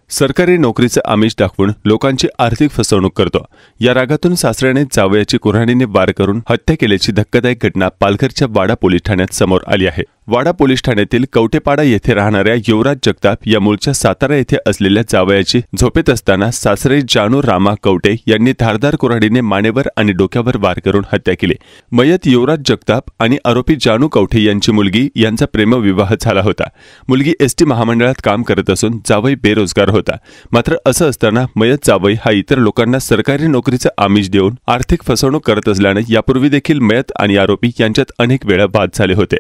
सरकारी नोकरीचं आमिष दाखवून लोकांची आर्थिक फसवणूक करतो। या रागातून सासऱ्याने जावयाची कुऱ्हाडीने वार करून हत्या केल्याची धक्कादायक घटना पालघरच्या वाडा पोलीस ठाण्यात समोर आली आहे। वाडा पोलीस ठाण्यातील कवटेपाडा येथे राहणाऱ्या युवराज जगताप या मूळच्या सातारा येथे असलेल्या जावयाची झोपेत असताना सासरे जानू रामा कवटे यांनी धारदार कुऱ्हाडीने मानेवर आणि डोक्यावर वार करून हत्या केली। मयत युवराज जगताप आणि आरोपी जानू कवटे यांची मुलगी यांचा प्रेमविवाह झाला होता। मुलगी एसटी महामंडळात काम करत असून जावई बेरोजगार होता। मात्र असं असताना मयत जावई हा इतर लोकांना सरकारी नोकरीचं आमिष देऊन आर्थिक फसवणूक करत असल्याने यापूर्वी देखील मयत आणि आरोपी यांच्यात अनेक वेळा वाद झाले होते।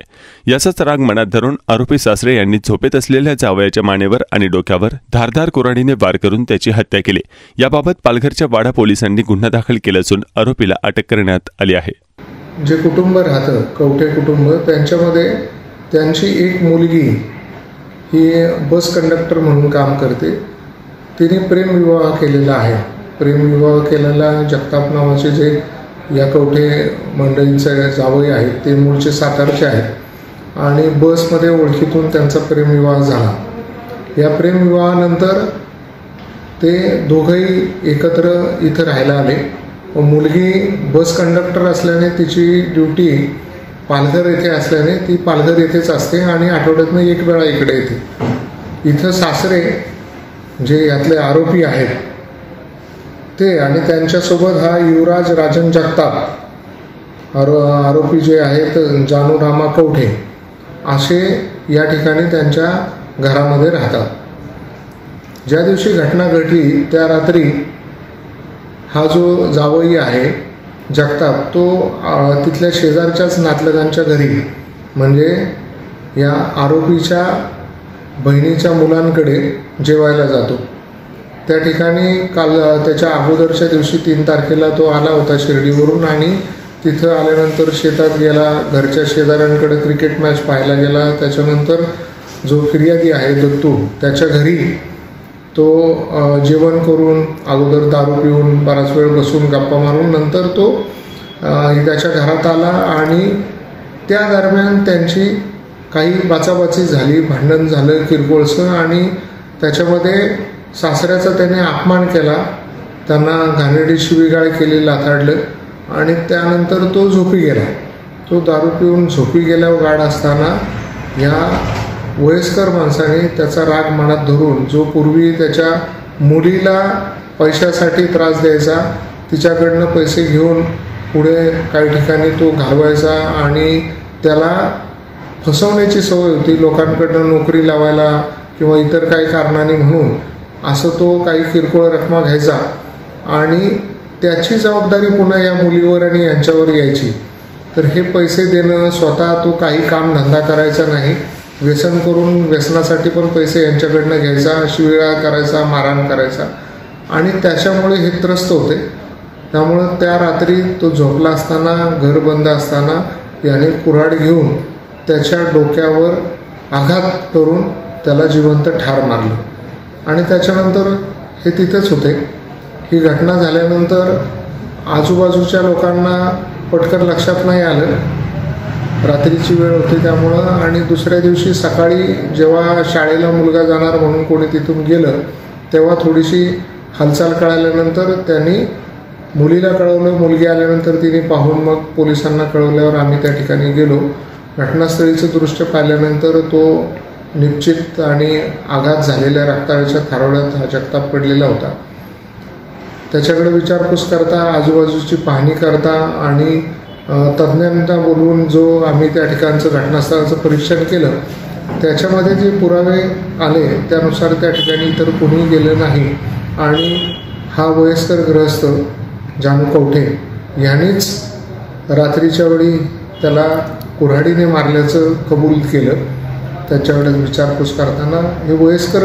याचाच राग मनात धरून आरोपी सासरे यांनी झोपेत असलेल्या जावयाच्या मानेवर आणि डोक्यावर धारदार कुऱ्हाडीने वार करून त्याची हत्या केली। याबाबत पालघरच्या वाडा पोलिसांनी गुन्हा दाखल केला असून आरोपीला अटक करण्यात आली आहे। जे कुटुंब राहतं कवटे कुटुंब, त्यांच्यामध्ये त्यांची एक मुलगी ही बस कंडक्टर म्हणून काम करते। तिने प्रेमविवाह केलेला आहे। प्रेमविवाह केलेला जगताप नावाचे जे या कवठे मंडळींचे जावई आहेत ते मूळचे सातारचे आहेत आणि बसमध्ये ओळखीतून त्यांचा प्रेमविवाह झाला। या प्रेमविवाहानंतर ते दोघंही एकत्र इथं राहायला आले। मुलगी बस कंडक्टर असल्याने तिची ड्युटी पालघर येथे असल्याने ती पालघर येथेच असते आणि आठवड्यातून एक वेळा इकडे येते। इथं सासरे जे यातले आरोपी आहेत ते आणि त्यांच्यासोबत हा युवराज राजन जगताप आरोपी जे आहेत जानू रामा कवठे असे या ठिकाणी त्यांच्या घरामध्ये राहतात। ज्या दिवशी घटना घडली त्या रात्री हा जो जावई आहे जगताप तो तिथल्या शेजारच्याच नातलगांच्या घरी म्हणजे या आरोपीच्या बहिणीच्या मुलांकडे जेवायला जातो। त्या ठिकाणी काल त्याच्या अगोदरच्या दिवशी 3 तारखेला तो आला होता शिर्डीवरून आणि तिथं आल्यानंतर शेतात गेला, घरच्या शेजाऱ्यांकडे क्रिकेट मॅच पाहायला गेला। त्याच्यानंतर जो फिर्यादी आहे दत्तू त्याच्या घरी तो जेवण करून अगोदर दारू पिऊन बराच वेळ बसून गप्पा मारून नंतर तो त्याच्या घरात आला आणि त्या दरम्यान त्यांची काही बाचाबाची झाली, भांडण झालं किरकोळसं आणि त्याच्यामध्ये सासऱ्याचा त्याने अपमान केला, त्यांना घाणेरडी शिवीगाळ केली, लाथाडलं आणि त्यानंतर तो झोपी गेला। तो दारू पिऊन झोपी गेल्यावर गाढ असताना या वयस्कर माणसाने त्याचा राग मनात धरून जो पूर्वी त्याच्या मुलीला पैशासाठी त्रास द्यायचा, तिच्याकडनं पैसे घेऊन पुढे काही ठिकाणी तो घालवायचा आणि त्याला फसवण्याची सवय होती, लोकांकडनं नोकरी लावायला किंवा इतर काही कारणाने म्हणून असं तो काही किरकोळ रकमा घ्यायचा आणि त्याची जबाबदारी पुन्हा या मुलीवर आणि यांच्यावर यायची। तर हे पैसे देणं, स्वतः तो काही काम धंदा करायचा नाही, व्यसन करून व्यसनासाठी पण पैसे यांच्याकडनं घ्यायचा, शिवीगाळ करायचा, मारहाण करायचा आणि त्याच्यामुळे हे त्रस्त होते। त्यामुळं त्या रात्री तो झोपला असताना घर बंद असताना याने कुऱ्हाड घेऊन त्याच्या डोक्यावर आघात करून त्याला जिवंत ठार मारलं आणि त्याच्यानंतर हे तिथेच होते। ही घटना झाल्यानंतर आजूबाजूच्या लोकांना पटकन लक्षात नाही आलं, रात्रीची वेळ होती त्यामुळं आणि दुसऱ्या दिवशी सकाळी जेव्हा शाळेला मुलगा जाणार म्हणून कोणी तिथून गेलं तेव्हा थोडीशी हालचाल कळाल्यानंतर त्यांनी मुलीला कळवलं। मुलगी आल्यानंतर तिने पाहून मग पोलिसांना कळवल्यावर आम्ही त्या ठिकाणी गेलो। घटनास्थळीचं दृश्य पाहिल्यानंतर तो निश्चित आणि आघात झालेल्या रक्ताच्या थारोळ्यात हा जगताप पडलेला होता। त्याच्याकडे विचारपूस करता, आजूबाजूची पाहणी करता आणि तज्ज्ञांना बोलवून जो आम्ही त्या ठिकाणचं घटनास्थळाचं परीक्षण केलं त्याच्यामध्ये जे पुरावे आले त्यानुसार त्या ठिकाणी इतर कोणी गेलं नाही आणि हा वयस्कर गृहस्थ जानू कवठे यानेच रात्रीच्या वेळी त्याला कुऱ्हाडीने मारल्याचं कबूल केलं। त्याच्याकडे विचारपूस करताना हे वयस्कर